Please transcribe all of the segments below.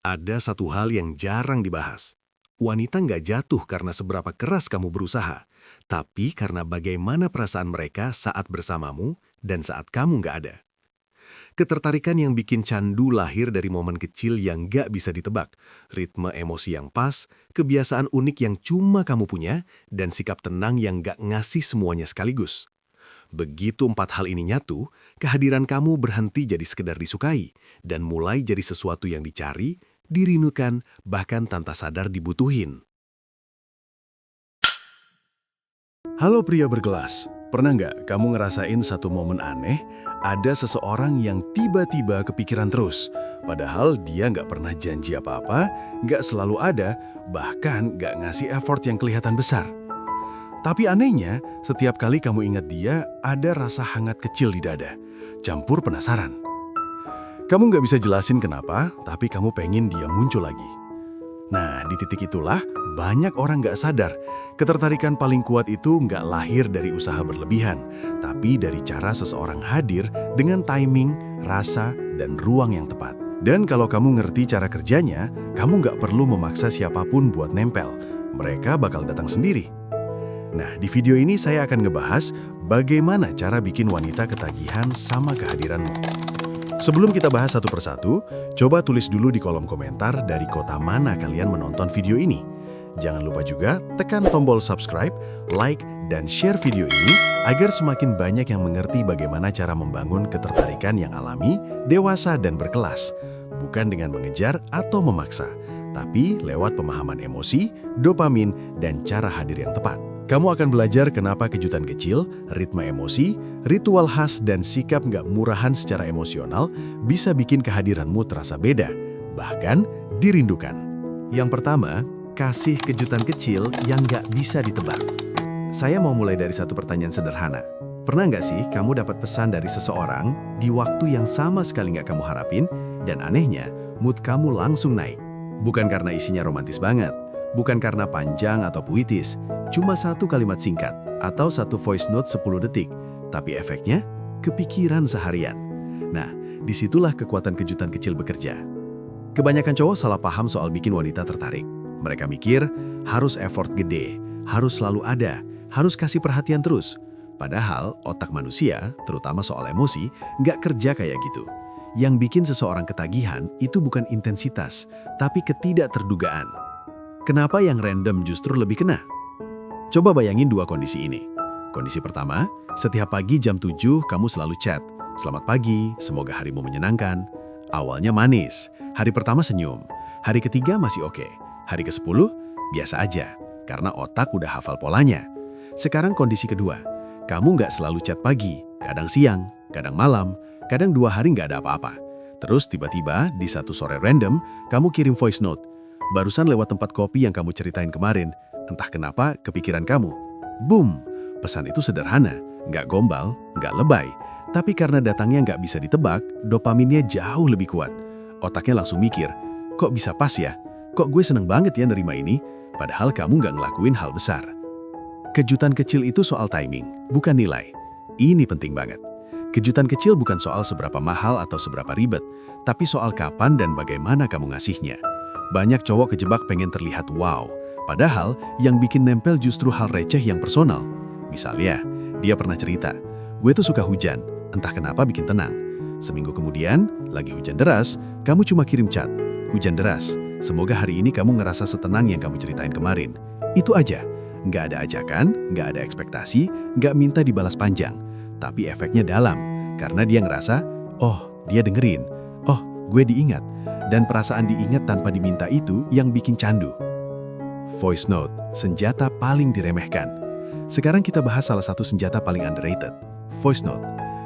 Ada satu hal yang jarang dibahas. Wanita nggak jatuh karena seberapa keras kamu berusaha, tapi karena bagaimana perasaan mereka saat bersamamu dan saat kamu nggak ada. Ketertarikan yang bikin candu lahir dari momen kecil yang nggak bisa ditebak, ritme emosi yang pas, kebiasaan unik yang cuma kamu punya, dan sikap tenang yang nggak ngasih semuanya sekaligus. Begitu empat hal ini nyatu, kehadiran kamu berhenti jadi sekedar disukai dan mulai jadi sesuatu yang dicari, dirindukan, bahkan tanpa sadar dibutuhin. Halo pria bergelas, pernah nggak kamu ngerasain satu momen aneh? Ada seseorang yang tiba-tiba kepikiran terus, padahal dia nggak pernah janji apa-apa, nggak selalu ada, bahkan nggak ngasih effort yang kelihatan besar. Tapi anehnya, setiap kali kamu ingat dia, ada rasa hangat kecil di dada, campur penasaran. Kamu nggak bisa jelasin kenapa, tapi kamu pengen dia muncul lagi. Nah, di titik itulah, banyak orang nggak sadar, ketertarikan paling kuat itu nggak lahir dari usaha berlebihan, tapi dari cara seseorang hadir dengan timing, rasa, dan ruang yang tepat. Dan kalau kamu ngerti cara kerjanya, kamu nggak perlu memaksa siapapun buat nempel. Mereka bakal datang sendiri. Nah, di video ini saya akan ngebahas bagaimana cara bikin wanita ketagihan sama kehadiranmu. Sebelum kita bahas satu persatu, coba tulis dulu di kolom komentar dari kota mana kalian menonton video ini. Jangan lupa juga tekan tombol subscribe, like, dan share video ini agar semakin banyak yang mengerti bagaimana cara membangun ketertarikan yang alami, dewasa, dan berkelas. Bukan dengan mengejar atau memaksa, tapi lewat pemahaman emosi, dopamin, dan cara hadir yang tepat. Kamu akan belajar kenapa kejutan kecil, ritme emosi, ritual khas, dan sikap nggak murahan secara emosional bisa bikin kehadiranmu terasa beda, bahkan dirindukan. Yang pertama, kasih kejutan kecil yang nggak bisa ditebak. Saya mau mulai dari satu pertanyaan sederhana. Pernah nggak sih kamu dapat pesan dari seseorang di waktu yang sama sekali nggak kamu harapin, dan anehnya, mood kamu langsung naik? Bukan karena isinya romantis banget, bukan karena panjang atau puitis, cuma satu kalimat singkat atau satu voice note 10 detik, tapi efeknya kepikiran seharian. Nah, disitulah kekuatan kejutan kecil bekerja. Kebanyakan cowok salah paham soal bikin wanita tertarik. Mereka mikir harus effort gede, harus selalu ada, harus kasih perhatian terus. Padahal otak manusia, terutama soal emosi, nggak kerja kayak gitu. Yang bikin seseorang ketagihan itu bukan intensitas, tapi ketidakterdugaan. Kenapa yang random justru lebih kena? Coba bayangin dua kondisi ini. Kondisi pertama, setiap pagi jam 7 kamu selalu chat. Selamat pagi, semoga harimu menyenangkan. Awalnya manis, hari pertama senyum, hari ketiga masih oke, hari ke-10 biasa aja, karena otak udah hafal polanya. Sekarang kondisi kedua, kamu nggak selalu chat pagi, kadang siang, kadang malam, kadang 2 hari nggak ada apa-apa. Terus tiba-tiba di satu sore random, kamu kirim voice note. Barusan lewat tempat kopi yang kamu ceritain kemarin, entah kenapa kepikiran kamu. Boom! Pesan itu sederhana, nggak gombal, nggak lebay. Tapi karena datangnya nggak bisa ditebak, dopaminnya jauh lebih kuat. Otaknya langsung mikir, kok bisa pas ya? Kok gue seneng banget ya nerima ini? Padahal kamu nggak ngelakuin hal besar. Kejutan kecil itu soal timing, bukan nilai. Ini penting banget. Kejutan kecil bukan soal seberapa mahal atau seberapa ribet, tapi soal kapan dan bagaimana kamu ngasihnya. Banyak cowok kejebak pengen terlihat wow, padahal yang bikin nempel justru hal receh yang personal. Misalnya, dia pernah cerita, gue tuh suka hujan, entah kenapa bikin tenang. Seminggu kemudian, lagi hujan deras, kamu cuma kirim chat, hujan deras, semoga hari ini kamu ngerasa setenang yang kamu ceritain kemarin. Itu aja, nggak ada ajakan, nggak ada ekspektasi, nggak minta dibalas panjang. Tapi efeknya dalam, karena dia ngerasa, oh dia dengerin, oh gue diingat. Dan perasaan diingat tanpa diminta itu yang bikin candu. Voice note, senjata paling diremehkan. Sekarang kita bahas salah satu senjata paling underrated, voice note.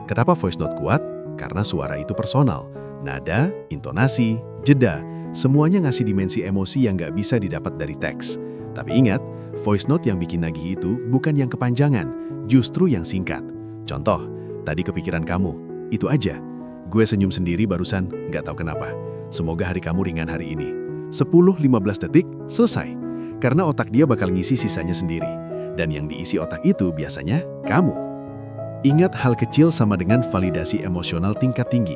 Kenapa voice note kuat? Karena suara itu personal. Nada, intonasi, jeda, semuanya ngasih dimensi emosi yang nggak bisa didapat dari teks. Tapi ingat, voice note yang bikin nagih itu bukan yang kepanjangan, justru yang singkat. Contoh, tadi kepikiran kamu, itu aja. Gue senyum sendiri barusan, nggak tahu kenapa. Semoga hari kamu ringan hari ini. 10-15 detik, selesai. Karena otak dia bakal ngisi sisanya sendiri. Dan yang diisi otak itu biasanya kamu. Ingat, hal kecil sama dengan validasi emosional tingkat tinggi.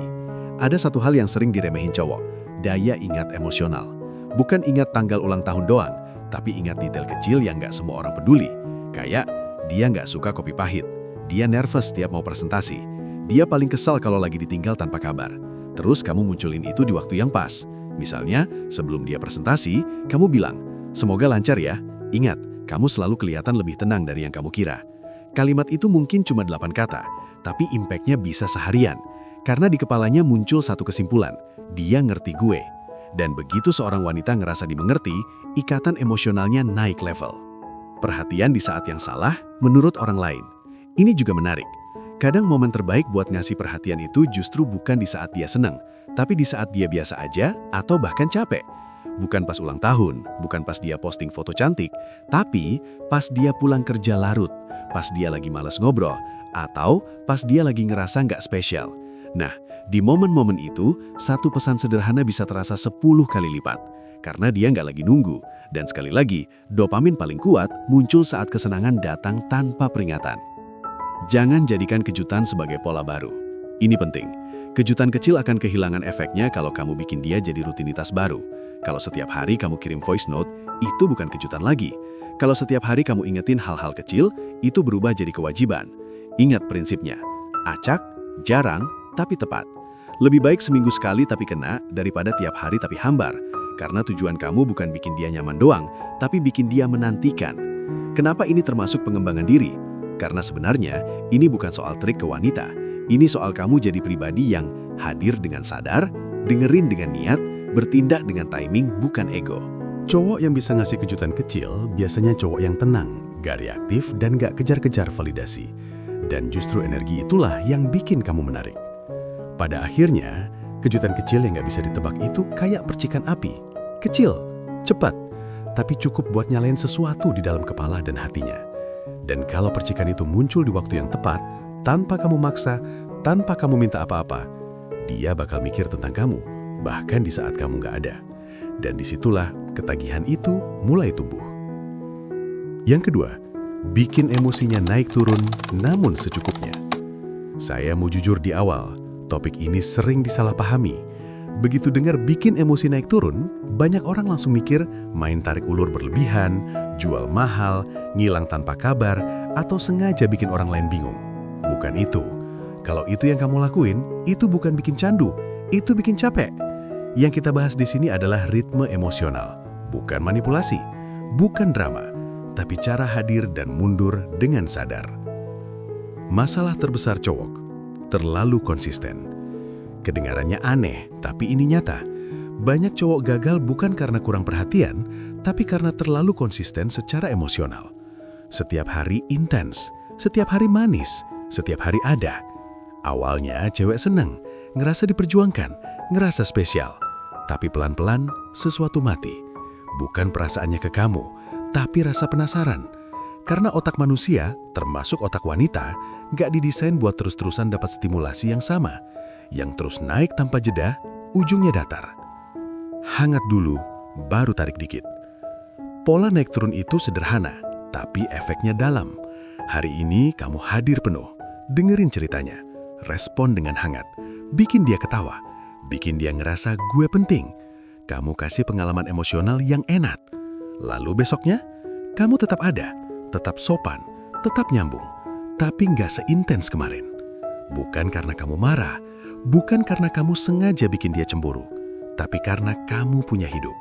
Ada satu hal yang sering diremehin cowok. daya ingat emosional. Bukan ingat tanggal ulang tahun doang, tapi ingat detail kecil yang nggak semua orang peduli. Kayak, dia nggak suka kopi pahit, dia nervous setiap mau presentasi, dia paling kesal kalau lagi ditinggal tanpa kabar. Terus kamu munculin itu di waktu yang pas. Misalnya, sebelum dia presentasi, kamu bilang, "Semoga lancar ya. Ingat, kamu selalu kelihatan lebih tenang dari yang kamu kira." Kalimat itu mungkin cuma 8 kata, tapi impact-nya bisa seharian. Karena di kepalanya muncul satu kesimpulan, dia ngerti gue. Dan begitu seorang wanita ngerasa dimengerti, ikatan emosionalnya naik level. Perhatian di saat yang salah menurut orang lain. Ini juga menarik. Kadang momen terbaik buat ngasih perhatian itu justru bukan di saat dia senang, tapi di saat dia biasa aja atau bahkan capek. Bukan pas ulang tahun, bukan pas dia posting foto cantik, tapi pas dia pulang kerja larut, pas dia lagi malas ngobrol, atau pas dia lagi ngerasa nggak spesial. Nah, di momen-momen itu, satu pesan sederhana bisa terasa 10 kali lipat. Karena dia nggak lagi nunggu. Dan sekali lagi, dopamin paling kuat muncul saat kesenangan datang tanpa peringatan. Jangan jadikan kejutan sebagai pola baru. Ini penting. Kejutan kecil akan kehilangan efeknya kalau kamu bikin dia jadi rutinitas baru. Kalau setiap hari kamu kirim voice note, itu bukan kejutan lagi. Kalau setiap hari kamu ingetin hal-hal kecil, itu berubah jadi kewajiban. Ingat prinsipnya, acak, jarang, tapi tepat. Lebih baik seminggu sekali tapi kena daripada tiap hari tapi hambar. Karena tujuan kamu bukan bikin dia nyaman doang, tapi bikin dia menantikan. Kenapa ini termasuk pengembangan diri? Karena sebenarnya ini bukan soal trik ke wanita. Ini soal kamu jadi pribadi yang hadir dengan sadar, dengerin dengan niat, bertindak dengan timing bukan ego. Cowok yang bisa ngasih kejutan kecil biasanya cowok yang tenang, gak reaktif, dan gak kejar-kejar validasi. Dan justru energi itulah yang bikin kamu menarik. Pada akhirnya, kejutan kecil yang gak bisa ditebak itu kayak percikan api. Kecil, cepat, tapi cukup buat nyalain sesuatu di dalam kepala dan hatinya. Dan kalau percikan itu muncul di waktu yang tepat, tanpa kamu maksa, tanpa kamu minta apa-apa, dia bakal mikir tentang kamu, bahkan di saat kamu gak ada. Dan disitulah ketagihan itu mulai tumbuh. Yang kedua, bikin emosinya naik turun namun secukupnya. Saya mau jujur di awal, topik ini sering disalahpahami. Begitu dengar bikin emosi naik turun, banyak orang langsung mikir main tarik ulur berlebihan, jual mahal, ngilang tanpa kabar, atau sengaja bikin orang lain bingung. Bukan itu. Kalau itu yang kamu lakuin, itu bukan bikin candu, itu bikin capek. Yang kita bahas di sini adalah ritme emosional, bukan manipulasi, bukan drama, tapi cara hadir dan mundur dengan sadar. Masalah terbesar cowok, terlalu konsisten. Kedengarannya aneh, tapi ini nyata. Banyak cowok gagal bukan karena kurang perhatian, tapi karena terlalu konsisten secara emosional. Setiap hari intens, setiap hari manis, setiap hari ada. Awalnya cewek seneng, ngerasa diperjuangkan, ngerasa spesial. Tapi pelan-pelan sesuatu mati. Bukan perasaannya ke kamu, tapi rasa penasaran. Karena otak manusia, termasuk otak wanita, gak didesain buat terus-terusan dapat stimulasi yang sama. Yang terus naik tanpa jeda, ujungnya datar. Hangat dulu, baru tarik dikit. Pola naik turun itu sederhana, tapi efeknya dalam. Hari ini kamu hadir penuh, dengerin ceritanya, respon dengan hangat, bikin dia ketawa, bikin dia ngerasa gue penting. Kamu kasih pengalaman emosional yang enak. Lalu besoknya, kamu tetap ada, tetap sopan, tetap nyambung, tapi nggak seintens kemarin. Bukan karena kamu marah, bukan karena kamu sengaja bikin dia cemburu, tapi karena kamu punya hidup.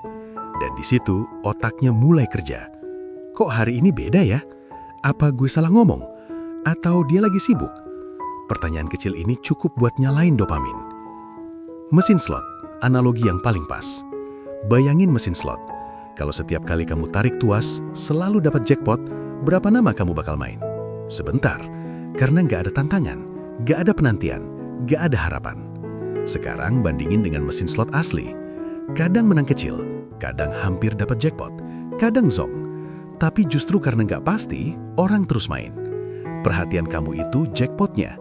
Dan di situ otaknya mulai kerja. Kok hari ini beda ya? Apa gue salah ngomong? Atau dia lagi sibuk? Pertanyaan kecil ini cukup buat nyalain dopamin. Mesin slot, analogi yang paling pas. Bayangin mesin slot. Kalau setiap kali kamu tarik tuas, selalu dapat jackpot, berapa lama kamu bakal main? Sebentar, karena nggak ada tantangan, nggak ada penantian, nggak ada harapan. Sekarang bandingin dengan mesin slot asli. Kadang menang kecil, kadang hampir dapat jackpot, kadang zong. Tapi justru karena nggak pasti, orang terus main. Perhatian kamu itu jackpotnya.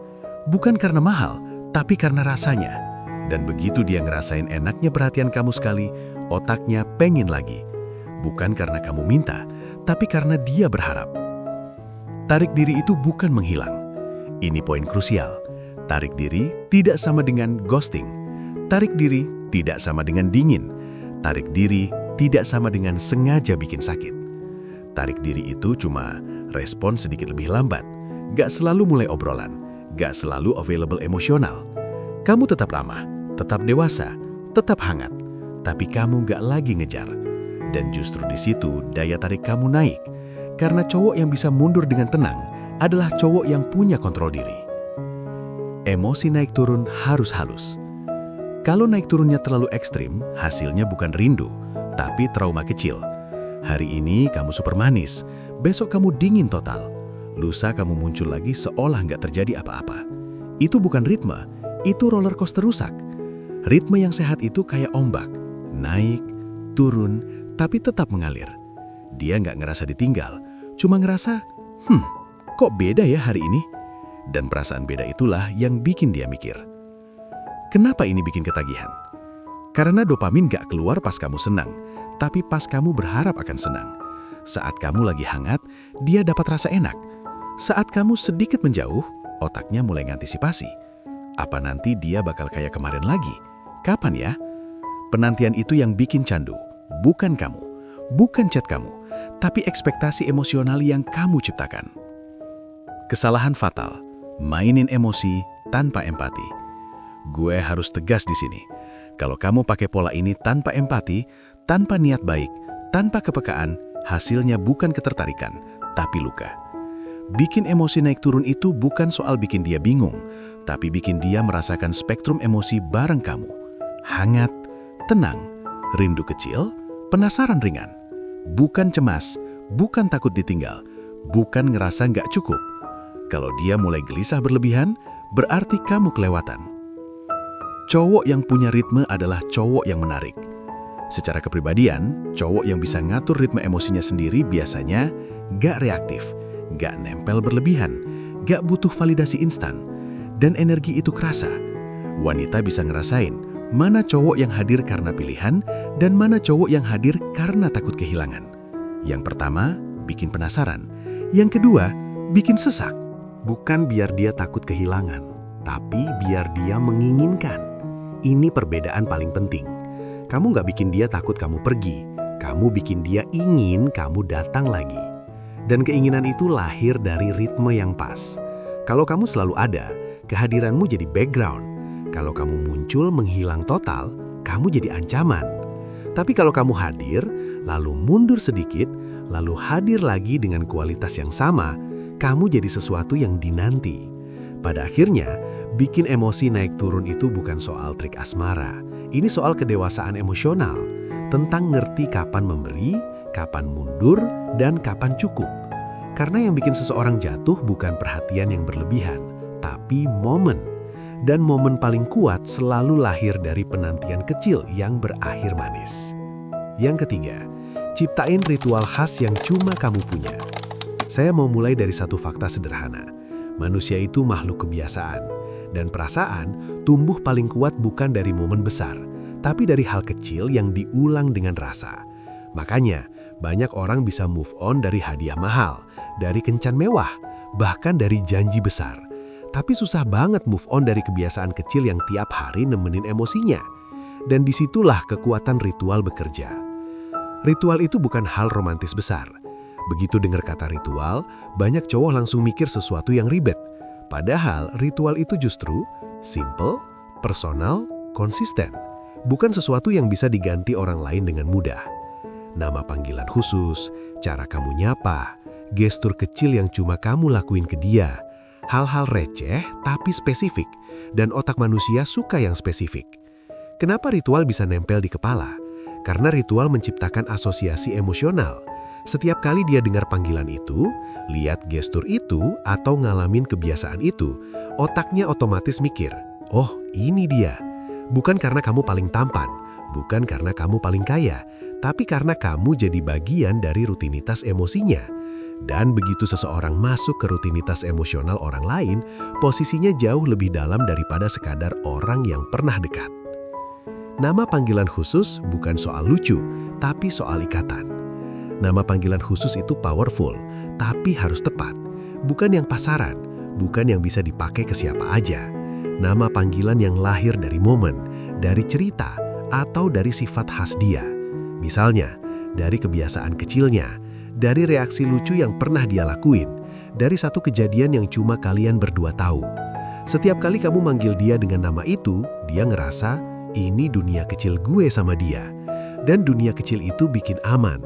Bukan karena mahal, tapi karena rasanya. Dan begitu dia ngerasain enaknya perhatian kamu sekali, otaknya pengen lagi. Bukan karena kamu minta, tapi karena dia berharap. Tarik diri itu bukan menghilang. Ini poin krusial. Tarik diri tidak sama dengan ghosting. Tarik diri tidak sama dengan dingin. Tarik diri tidak sama dengan sengaja bikin sakit. Tarik diri itu cuma respon sedikit lebih lambat. Gak selalu mulai obrolan, gak selalu available emosional. Kamu tetap ramah, tetap dewasa, tetap hangat. Tapi kamu gak lagi ngejar. Dan justru di situ daya tarik kamu naik. Karena cowok yang bisa mundur dengan tenang adalah cowok yang punya kontrol diri. Emosi naik turun harus halus. Kalau naik turunnya terlalu ekstrim, hasilnya bukan rindu, tapi trauma kecil. Hari ini kamu super manis, besok kamu dingin total. Lusa kamu muncul lagi seolah nggak terjadi apa-apa. Itu bukan ritme, itu roller coaster rusak. Ritme yang sehat itu kayak ombak, naik, turun, tapi tetap mengalir. Dia nggak ngerasa ditinggal, cuma ngerasa, kok beda ya hari ini? Dan perasaan beda itulah yang bikin dia mikir. Kenapa ini bikin ketagihan? Karena dopamin gak keluar pas kamu senang, tapi pas kamu berharap akan senang. Saat kamu lagi hangat, dia dapat rasa enak. Saat kamu sedikit menjauh, otaknya mulai ngantisipasi. Apa nanti dia bakal kayak kemarin lagi? Kapan ya? Penantian itu yang bikin candu. Bukan kamu, bukan chat kamu, tapi ekspektasi emosional yang kamu ciptakan. Kesalahan fatal, mainin emosi tanpa empati. Gue harus tegas di sini. Kalau kamu pakai pola ini tanpa empati, tanpa niat baik, tanpa kepekaan, hasilnya bukan ketertarikan, tapi luka. Bikin emosi naik turun itu bukan soal bikin dia bingung, tapi bikin dia merasakan spektrum emosi bareng kamu. Hangat, tenang, rindu kecil, penasaran ringan. Bukan cemas, bukan takut ditinggal, bukan ngerasa nggak cukup. Kalau dia mulai gelisah berlebihan, berarti kamu kelewatan. Cowok yang punya ritme adalah cowok yang menarik. Secara kepribadian, cowok yang bisa ngatur ritme emosinya sendiri biasanya gak reaktif, gak nempel berlebihan, gak butuh validasi instan, dan energi itu kerasa. Wanita bisa ngerasain mana cowok yang hadir karena pilihan dan mana cowok yang hadir karena takut kehilangan. Yang pertama, bikin penasaran. Yang kedua, bikin sesak. Bukan biar dia takut kehilangan, tapi biar dia menginginkan. Ini perbedaan paling penting. Kamu nggak bikin dia takut kamu pergi, kamu bikin dia ingin kamu datang lagi. Dan keinginan itu lahir dari ritme yang pas. Kalau kamu selalu ada, kehadiranmu jadi background. Kalau kamu muncul menghilang total, kamu jadi ancaman. Tapi kalau kamu hadir, lalu mundur sedikit, lalu hadir lagi dengan kualitas yang sama, kamu jadi sesuatu yang dinanti. Pada akhirnya, bikin emosi naik turun itu bukan soal trik asmara. Ini soal kedewasaan emosional, tentang ngerti kapan memberi, kapan mundur, dan kapan cukup. Karena yang bikin seseorang jatuh bukan perhatian yang berlebihan, tapi momen. Dan momen paling kuat selalu lahir dari penantian kecil yang berakhir manis. Yang ketiga, ciptain ritual khas yang cuma kamu punya. Saya mau mulai dari satu fakta sederhana. Manusia itu makhluk kebiasaan. Dan perasaan tumbuh paling kuat bukan dari momen besar, tapi dari hal kecil yang diulang dengan rasa. Makanya, banyak orang bisa move on dari hadiah mahal, dari kencan mewah, bahkan dari janji besar. Tapi susah banget move on dari kebiasaan kecil yang tiap hari nemenin emosinya. Dan disitulah kekuatan ritual bekerja. Ritual itu bukan hal romantis besar. Begitu dengar kata ritual, banyak cowok langsung mikir sesuatu yang ribet. Padahal ritual itu justru simple, personal, konsisten. Bukan sesuatu yang bisa diganti orang lain dengan mudah. Nama panggilan khusus, cara kamu nyapa, gestur kecil yang cuma kamu lakuin ke dia. Hal-hal receh tapi spesifik, dan otak manusia suka yang spesifik. Kenapa ritual bisa nempel di kepala? Karena ritual menciptakan asosiasi emosional. Setiap kali dia dengar panggilan itu, lihat gestur itu, atau ngalamin kebiasaan itu, otaknya otomatis mikir, oh ini dia. Bukan karena kamu paling tampan, bukan karena kamu paling kaya, tapi karena kamu jadi bagian dari rutinitas emosinya. Dan begitu seseorang masuk ke rutinitas emosional orang lain, posisinya jauh lebih dalam daripada sekadar orang yang pernah dekat. Nama panggilan khusus bukan soal lucu, tapi soal ikatan. Nama panggilan khusus itu powerful, tapi harus tepat. Bukan yang pasaran, bukan yang bisa dipakai ke siapa aja. Nama panggilan yang lahir dari momen, dari cerita, atau dari sifat khas dia. Misalnya, dari kebiasaan kecilnya, dari reaksi lucu yang pernah dia lakuin, dari satu kejadian yang cuma kalian berdua tahu. Setiap kali kamu manggil dia dengan nama itu, dia ngerasa ini dunia kecil gue sama dia. Dan dunia kecil itu bikin aman.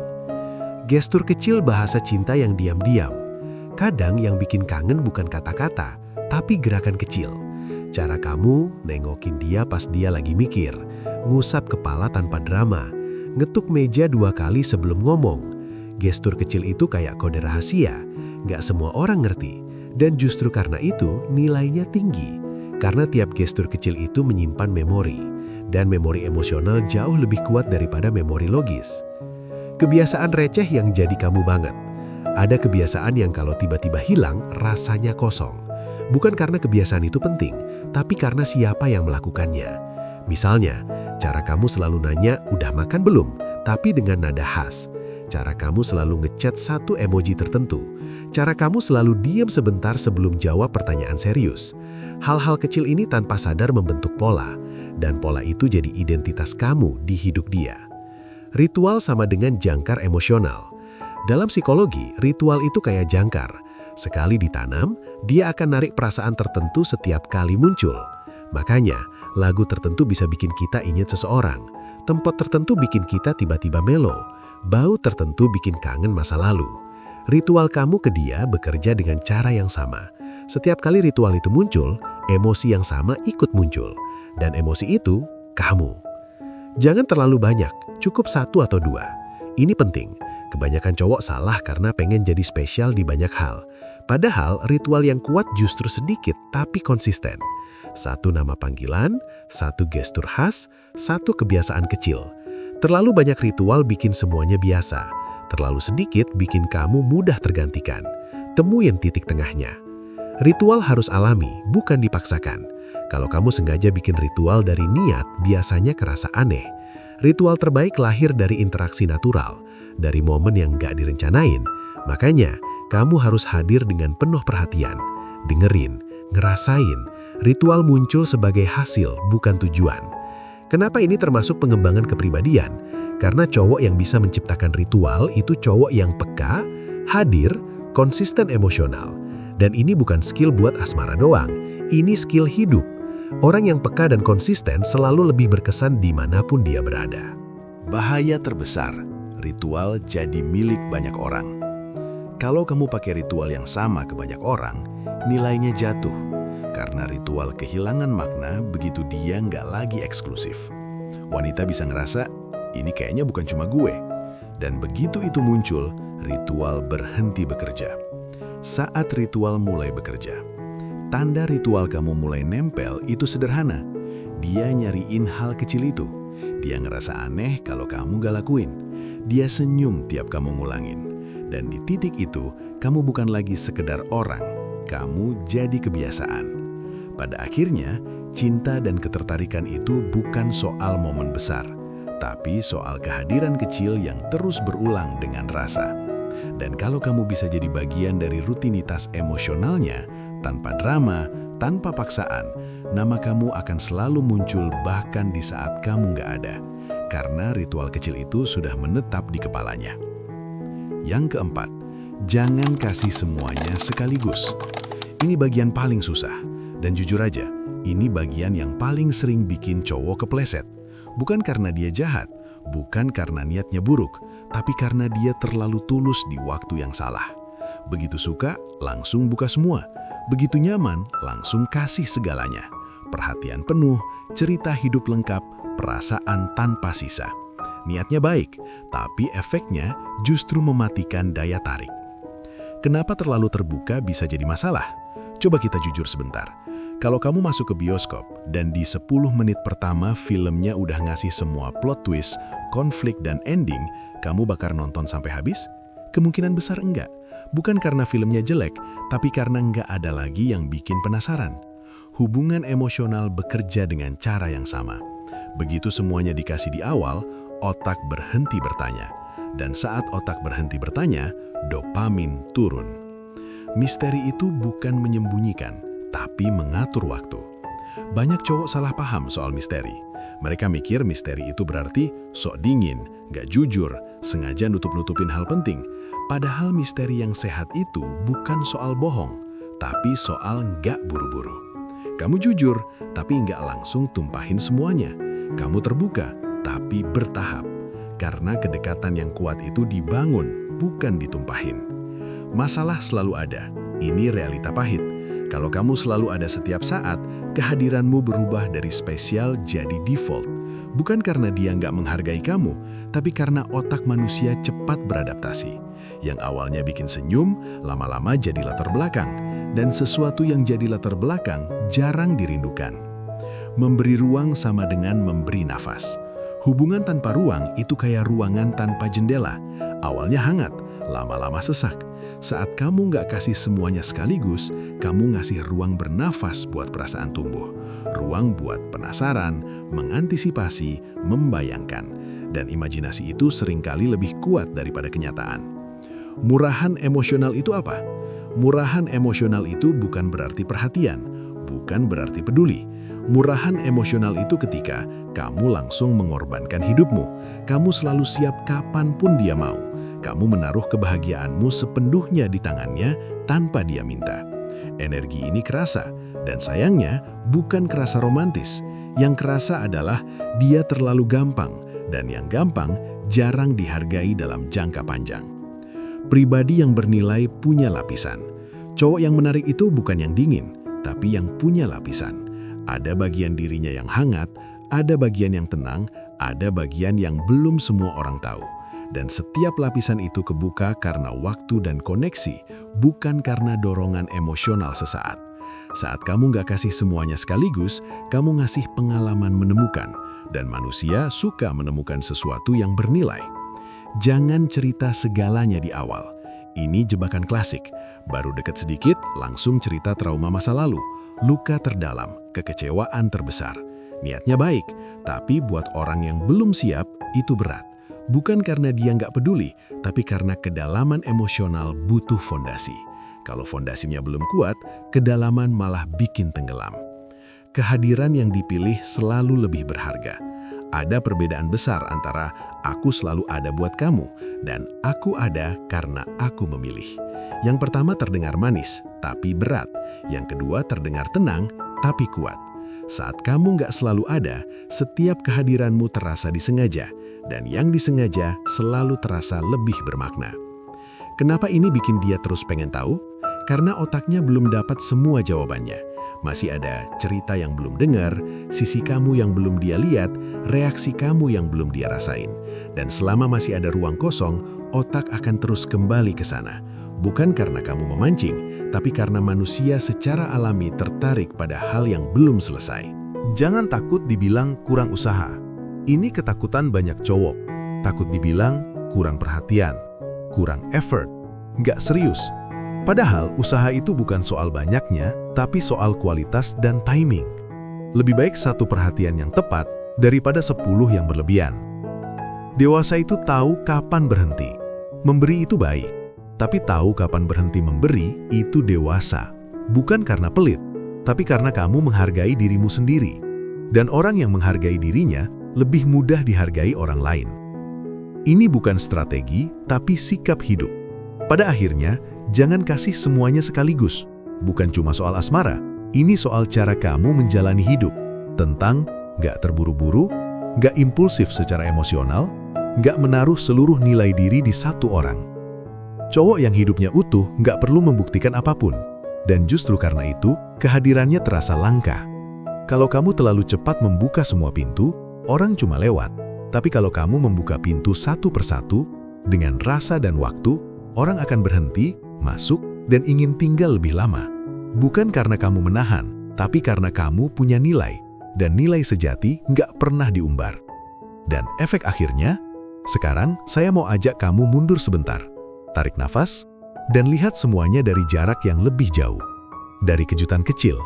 Gestur kecil bahasa cinta yang diam-diam. Kadang yang bikin kangen bukan kata-kata, tapi gerakan kecil. Cara kamu nengokin dia pas dia lagi mikir, ngusap kepala tanpa drama, ngetuk meja 2 kali sebelum ngomong. Gestur kecil itu kayak kode rahasia, nggak semua orang ngerti. Dan justru karena itu nilainya tinggi. Karena tiap gestur kecil itu menyimpan memori. Dan memori emosional jauh lebih kuat daripada memori logis. Kebiasaan receh yang jadi kamu banget. Ada kebiasaan yang kalau tiba-tiba hilang, rasanya kosong. Bukan karena kebiasaan itu penting, tapi karena siapa yang melakukannya. Misalnya, cara kamu selalu nanya, udah makan belum? Tapi dengan nada khas. Cara kamu selalu ngechat satu emoji tertentu. Cara kamu selalu diam sebentar sebelum jawab pertanyaan serius. Hal-hal kecil ini tanpa sadar membentuk pola. Dan pola itu jadi identitas kamu di hidup dia. Ritual sama dengan jangkar emosional. Dalam psikologi, ritual itu kayak jangkar. Sekali ditanam, dia akan narik perasaan tertentu setiap kali muncul. Makanya, lagu tertentu bisa bikin kita ingat seseorang. Tempat tertentu bikin kita tiba-tiba melo. Bau tertentu bikin kangen masa lalu. Ritual kamu ke dia bekerja dengan cara yang sama. Setiap kali ritual itu muncul, emosi yang sama ikut muncul. Dan emosi itu, kamu. Jangan terlalu banyak, cukup 1 atau 2. Ini penting. Kebanyakan cowok salah karena pengen jadi spesial di banyak hal. Padahal ritual yang kuat justru sedikit tapi konsisten. 1 nama panggilan, 1 gestur khas, 1 kebiasaan kecil. Terlalu banyak ritual bikin semuanya biasa. Terlalu sedikit bikin kamu mudah tergantikan. Temuin titik tengahnya. Ritual harus alami, bukan dipaksakan. Kalau kamu sengaja bikin ritual dari niat, biasanya kerasa aneh. Ritual terbaik lahir dari interaksi natural, dari momen yang gak direncanain. Makanya, kamu harus hadir dengan penuh perhatian. Dengerin, ngerasain. Ritual muncul sebagai hasil, bukan tujuan. Kenapa ini termasuk pengembangan kepribadian? Karena cowok yang bisa menciptakan ritual itu cowok yang peka, hadir, konsisten emosional. Dan ini bukan skill buat asmara doang, ini skill hidup. Orang yang peka dan konsisten selalu lebih berkesan dimanapun dia berada. Bahaya terbesar, ritual jadi milik banyak orang. Kalau kamu pakai ritual yang sama ke banyak orang, nilainya jatuh. Karena ritual kehilangan makna begitu dia nggak lagi eksklusif. Wanita bisa ngerasa, ini kayaknya bukan cuma gue. Dan begitu itu muncul, ritual berhenti bekerja. Saat ritual mulai bekerja, tanda ritual kamu mulai nempel itu sederhana. Dia nyariin hal kecil itu. Dia ngerasa aneh kalau kamu gak lakuin. Dia senyum tiap kamu ngulangin. Dan di titik itu, kamu bukan lagi sekedar orang. Kamu jadi kebiasaan. Pada akhirnya, cinta dan ketertarikan itu bukan soal momen besar, tapi soal kehadiran kecil yang terus berulang dengan rasa. Dan kalau kamu bisa jadi bagian dari rutinitas emosionalnya, tanpa drama, tanpa paksaan, nama kamu akan selalu muncul bahkan di saat kamu nggak ada. Karena ritual kecil itu sudah menetap di kepalanya. Yang keempat, jangan kasih semuanya sekaligus. Ini bagian paling susah. Dan jujur aja, ini bagian yang paling sering bikin cowok kepleset. Bukan karena dia jahat, bukan karena niatnya buruk, tapi karena dia terlalu tulus di waktu yang salah. Begitu suka, langsung buka semua. Begitu nyaman, langsung kasih segalanya. Perhatian penuh, cerita hidup lengkap, perasaan tanpa sisa. Niatnya baik, tapi efeknya justru mematikan daya tarik. Kenapa terlalu terbuka bisa jadi masalah? Coba kita jujur sebentar. Kalau kamu masuk ke bioskop dan di 10 menit pertama filmnya udah ngasih semua plot twist, konflik, dan ending, kamu bakal nonton sampai habis? Kemungkinan besar enggak. Bukan karena filmnya jelek, tapi karena enggak ada lagi yang bikin penasaran. Hubungan emosional bekerja dengan cara yang sama. Begitu semuanya dikasih di awal, otak berhenti bertanya. Dan saat otak berhenti bertanya, dopamin turun. Misteri itu bukan menyembunyikan, tapi mengatur waktu. Banyak cowok salah paham soal misteri. Mereka mikir misteri itu berarti sok dingin, gak jujur, sengaja nutup-nutupin hal penting. Padahal misteri yang sehat itu bukan soal bohong, tapi soal gak buru-buru. Kamu jujur, tapi nggak langsung tumpahin semuanya. Kamu terbuka, tapi bertahap. Karena kedekatan yang kuat itu dibangun, bukan ditumpahin. Masalah selalu ada. Ini realita pahit. Kalau kamu selalu ada setiap saat, kehadiranmu berubah dari spesial jadi default. Bukan karena dia nggak menghargai kamu, tapi karena otak manusia cepat beradaptasi. Yang awalnya bikin senyum, lama-lama jadi latar belakang. Dan sesuatu yang jadi latar belakang jarang dirindukan. Memberi ruang sama dengan memberi nafas. Hubungan tanpa ruang itu kayak ruangan tanpa jendela. Awalnya hangat, lama-lama sesak. Saat kamu nggak kasih semuanya sekaligus, kamu ngasih ruang bernafas buat perasaan tumbuh. Ruang buat penasaran, mengantisipasi, membayangkan. Dan imajinasi itu seringkali lebih kuat daripada kenyataan. Murahan emosional itu apa? Murahan emosional itu bukan berarti perhatian, bukan berarti peduli. Murahan emosional itu ketika kamu langsung mengorbankan hidupmu. Kamu selalu siap kapanpun dia mau. Kamu menaruh kebahagiaanmu sepenuhnya di tangannya tanpa dia minta. Energi ini kerasa, dan sayangnya bukan kerasa romantis. Yang kerasa adalah dia terlalu gampang, dan yang gampang jarang dihargai dalam jangka panjang. Pribadi yang bernilai punya lapisan. Cowok yang menarik itu bukan yang dingin, tapi yang punya lapisan. Ada bagian dirinya yang hangat, ada bagian yang tenang, ada bagian yang belum semua orang tahu. Dan setiap lapisan itu kebuka karena waktu dan koneksi, bukan karena dorongan emosional sesaat. Saat kamu nggak kasih semuanya sekaligus, kamu ngasih pengalaman menemukan. Dan manusia suka menemukan sesuatu yang bernilai. Jangan cerita segalanya di awal. Ini jebakan klasik. Baru dekat sedikit, langsung cerita trauma masa lalu. Luka terdalam, kekecewaan terbesar. Niatnya baik, tapi buat orang yang belum siap, itu berat. Bukan karena dia nggak peduli, tapi karena kedalaman emosional butuh fondasi. Kalau fondasinya belum kuat, kedalaman malah bikin tenggelam. Kehadiran yang dipilih selalu lebih berharga. Ada perbedaan besar antara aku selalu ada buat kamu dan aku ada karena aku memilih. Yang pertama terdengar manis, tapi berat. Yang kedua terdengar tenang, tapi kuat. Saat kamu nggak selalu ada, setiap kehadiranmu terasa disengaja. Dan yang disengaja selalu terasa lebih bermakna. Kenapa ini bikin dia terus pengen tahu? Karena otaknya belum dapat semua jawabannya. Masih ada cerita yang belum dengar, sisi kamu yang belum dia lihat, reaksi kamu yang belum dia rasain. Dan selama masih ada ruang kosong, otak akan terus kembali ke sana. Bukan karena kamu memancing, tapi karena manusia secara alami tertarik pada hal yang belum selesai. Jangan takut dibilang kurang usaha. Ini ketakutan banyak cowok. Takut dibilang kurang perhatian, kurang effort, nggak serius. Padahal usaha itu bukan soal banyaknya, tapi soal kualitas dan timing. Lebih baik satu perhatian yang tepat daripada 10 yang berlebihan. Dewasa itu tahu kapan berhenti. Memberi itu baik, tapi tahu kapan berhenti memberi itu dewasa. Bukan karena pelit, tapi karena kamu menghargai dirimu sendiri. Dan orang yang menghargai dirinya lebih mudah dihargai orang lain. Ini bukan strategi, tapi sikap hidup. Pada akhirnya, jangan kasih semuanya sekaligus. Bukan cuma soal asmara, ini soal cara kamu menjalani hidup. Tentang nggak terburu-buru, nggak impulsif secara emosional, nggak menaruh seluruh nilai diri di satu orang. Cowok yang hidupnya utuh nggak perlu membuktikan apapun. Dan justru karena itu, kehadirannya terasa langka. Kalau kamu terlalu cepat membuka semua pintu, orang cuma lewat. Tapi kalau kamu membuka pintu satu persatu, dengan rasa dan waktu, orang akan berhenti, masuk, dan ingin tinggal lebih lama. Bukan karena kamu menahan, tapi karena kamu punya nilai. Dan nilai sejati nggak pernah diumbar. Dan efek akhirnya, sekarang saya mau ajak kamu mundur sebentar. Tarik nafas, dan lihat semuanya dari jarak yang lebih jauh. Dari kejutan kecil,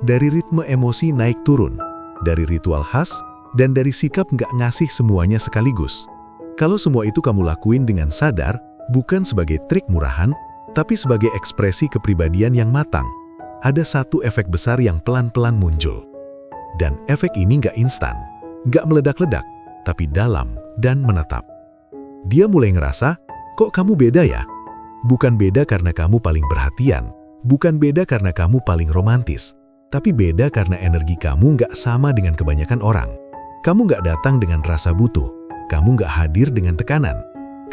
dari ritme emosi naik turun, dari ritual khas, dan dari sikap nggak ngasih semuanya sekaligus. Kalau semua itu kamu lakuin dengan sadar, bukan sebagai trik murahan, tapi sebagai ekspresi kepribadian yang matang, ada satu efek besar yang pelan-pelan muncul. Dan efek ini nggak instan, nggak meledak-ledak, tapi dalam dan menetap. Dia mulai ngerasa, kok kamu beda ya? Bukan beda karena kamu paling perhatian, bukan beda karena kamu paling romantis, tapi beda karena energi kamu nggak sama dengan kebanyakan orang. Kamu nggak datang dengan rasa butuh, kamu nggak hadir dengan tekanan,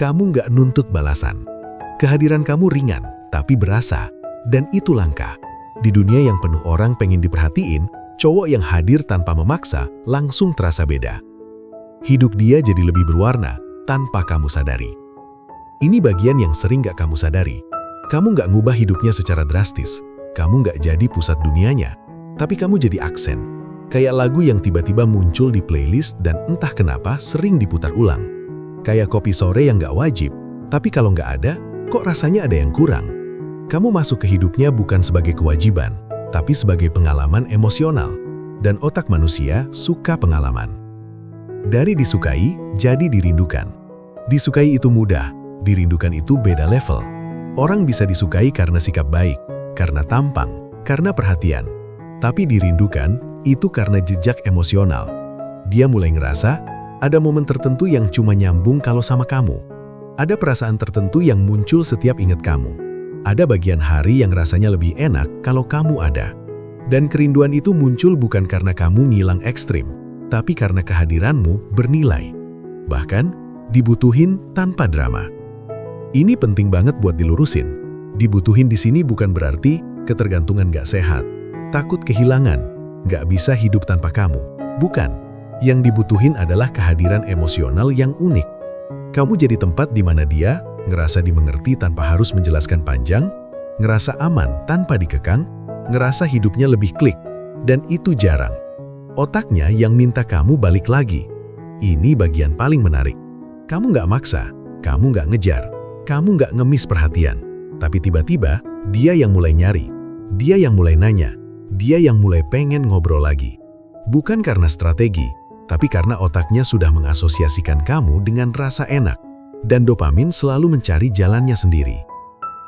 kamu nggak nuntut balasan. Kehadiran kamu ringan, tapi berasa, dan itu langka. Di dunia yang penuh orang pengen diperhatiin, cowok yang hadir tanpa memaksa langsung terasa beda. Hidup dia jadi lebih berwarna tanpa kamu sadari. Ini bagian yang sering gak kamu sadari. Kamu gak ngubah hidupnya secara drastis. Kamu gak jadi pusat dunianya. Tapi kamu jadi aksen. Kayak lagu yang tiba-tiba muncul di playlist dan entah kenapa sering diputar ulang. Kayak kopi sore yang gak wajib, tapi kalau gak ada, kok rasanya ada yang kurang. Kamu masuk ke hidupnya bukan sebagai kewajiban, tapi sebagai pengalaman emosional. Dan otak manusia suka pengalaman. Dari disukai, jadi dirindukan. Disukai itu mudah, dirindukan itu beda level. Orang bisa disukai karena sikap baik, karena tampang, karena perhatian. Tapi dirindukan, itu karena jejak emosional. Dia mulai ngerasa, ada momen tertentu yang cuma nyambung kalau sama kamu. Ada perasaan tertentu yang muncul setiap ingat kamu. Ada bagian hari yang rasanya lebih enak kalau kamu ada. Dan kerinduan itu muncul bukan karena kamu ngilang ekstrim, tapi karena kehadiranmu bernilai. Bahkan, dibutuhin tanpa drama. Ini penting banget buat dilurusin. Dibutuhin di sini bukan berarti ketergantungan gak sehat, takut kehilangan, gak bisa hidup tanpa kamu. Bukan. Yang dibutuhin adalah kehadiran emosional yang unik. Kamu jadi tempat di mana dia ngerasa dimengerti tanpa harus menjelaskan panjang, ngerasa aman tanpa dikekang, ngerasa hidupnya lebih klik, dan itu jarang. Otaknya yang minta kamu balik lagi. Ini bagian paling menarik. Kamu nggak maksa, kamu nggak ngejar, kamu nggak ngemis perhatian. Tapi tiba-tiba, dia yang mulai nyari, dia yang mulai nanya, dia yang mulai pengen ngobrol lagi. Bukan karena strategi, tapi karena otaknya sudah mengasosiasikan kamu dengan rasa enak. Dan dopamin selalu mencari jalannya sendiri.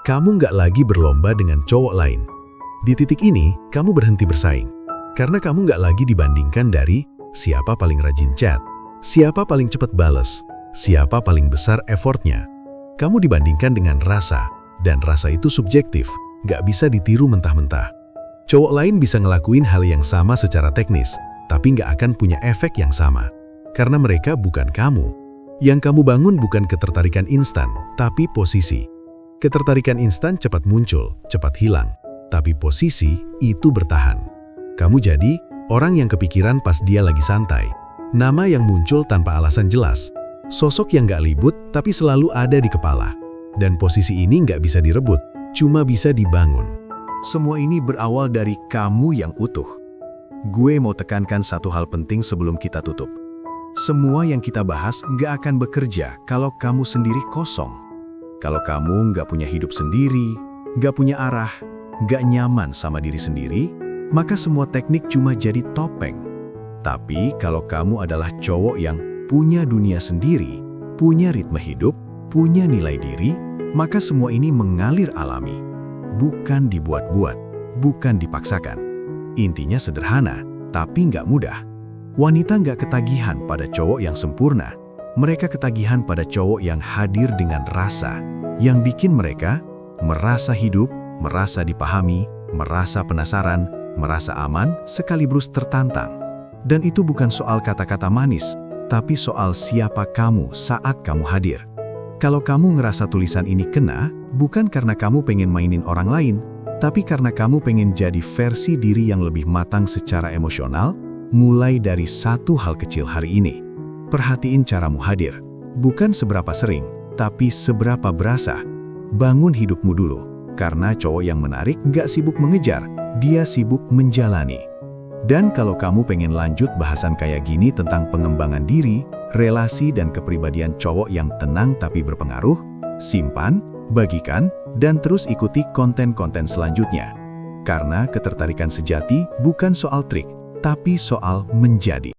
Kamu nggak lagi berlomba dengan cowok lain. Di titik ini, kamu berhenti bersaing. Karena kamu nggak lagi dibandingkan dari siapa paling rajin chat, siapa paling cepat bales, siapa paling besar effortnya. Kamu dibandingkan dengan rasa, dan rasa itu subjektif, nggak bisa ditiru mentah-mentah. Cowok lain bisa ngelakuin hal yang sama secara teknis, tapi nggak akan punya efek yang sama. Karena mereka bukan kamu. Yang kamu bangun bukan ketertarikan instan, tapi posisi. Ketertarikan instan cepat muncul, cepat hilang. Tapi posisi itu bertahan. Kamu jadi orang yang kepikiran pas dia lagi santai. Nama yang muncul tanpa alasan jelas. Sosok yang gak libut, tapi selalu ada di kepala. Dan posisi ini gak bisa direbut, cuma bisa dibangun. Semua ini berawal dari kamu yang utuh. Gue mau tekankan satu hal penting sebelum kita tutup. Semua yang kita bahas nggak akan bekerja kalau kamu sendiri kosong. Kalau kamu nggak punya hidup sendiri, nggak punya arah, nggak nyaman sama diri sendiri, maka semua teknik cuma jadi topeng. Tapi kalau kamu adalah cowok yang punya dunia sendiri, punya ritme hidup, punya nilai diri, maka semua ini mengalir alami. Bukan dibuat-buat, bukan dipaksakan. Intinya sederhana, tapi nggak mudah. Wanita nggak ketagihan pada cowok yang sempurna. Mereka ketagihan pada cowok yang hadir dengan rasa, yang bikin mereka merasa hidup, merasa dipahami, merasa penasaran, merasa aman, sekaligus tertantang. Dan itu bukan soal kata-kata manis, tapi soal siapa kamu saat kamu hadir. Kalau kamu ngerasa tulisan ini kena, bukan karena kamu pengen mainin orang lain, tapi karena kamu pengen jadi versi diri yang lebih matang secara emosional, mulai dari satu hal kecil hari ini. Perhatiin caramu hadir. Bukan seberapa sering, tapi seberapa berasa. Bangun hidupmu dulu. Karena cowok yang menarik nggak sibuk mengejar, dia sibuk menjalani. Dan kalau kamu pengen lanjut bahasan kayak gini tentang pengembangan diri, relasi dan kepribadian cowok yang tenang tapi berpengaruh, simpan, bagikan, dan terus ikuti konten-konten selanjutnya. Karena ketertarikan sejati bukan soal trik, tapi soal menjadi.